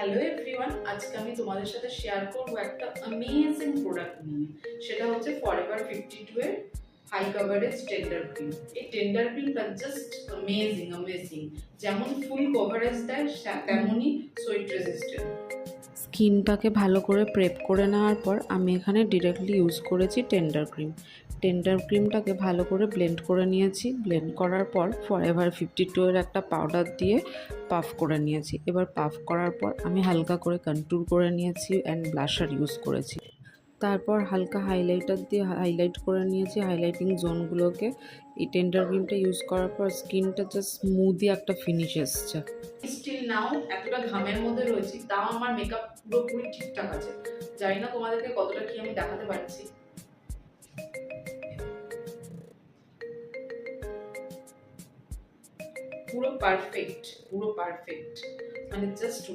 Hello everyone, আজকে আমি তোমাদের সাথে শেয়ার করব একটা অ্যামেজিং প্রোডাক্ট নিয়ে। সেটা হচ্ছে ফরএভার 52 এর হাই কভারেজ টেন্ডার ক্রিম। এই টেন্ডার ক্রিমটা জাস্ট অ্যামেজিং। যেমন ফুল কভারেজ দেয় তেমনই সোয়েট রেজিস্ট্যান্ট। স্কিনটাকে ভালো করে প্রেপ করে নেওয়ার পর আমি এখানে ডিরেক্টলি ইউজ করেছি টেন্ডার ক্রিমটাকে ভালো করে ব্লেন্ড করে নিয়েছি। ব্লেন্ড করার পর ফরএভার 52 এর একটা পাউডার দিয়ে পাফ করে নিয়েছি। এবার পাফ করার পর আমি হালকা করে কন্ট্যুর করে নিয়েছি অ্যান্ড ব্লাশার ইউজ করেছি। তারপর হালকা হাইলাইটার দিয়ে হাইলাইট করে নিয়েছি হাইলাইটিং জোনগুলোকে। এই টেন্ডার ক্রিমটা ইউজ করার পর স্কিনটা জাস্ট স্মুদি একটা ফিনিশ এসছে। স্টিল নাও এতটা ঘামের মধ্যে রয়েছি, তাও আমার মেকআপ পুরোপুরি ঠিকঠাক আছে। জানি না তোমাদেরকে কতটা কি আমি দেখাতে পারছি। পুরো পারফেক্ট মানে জাস্ট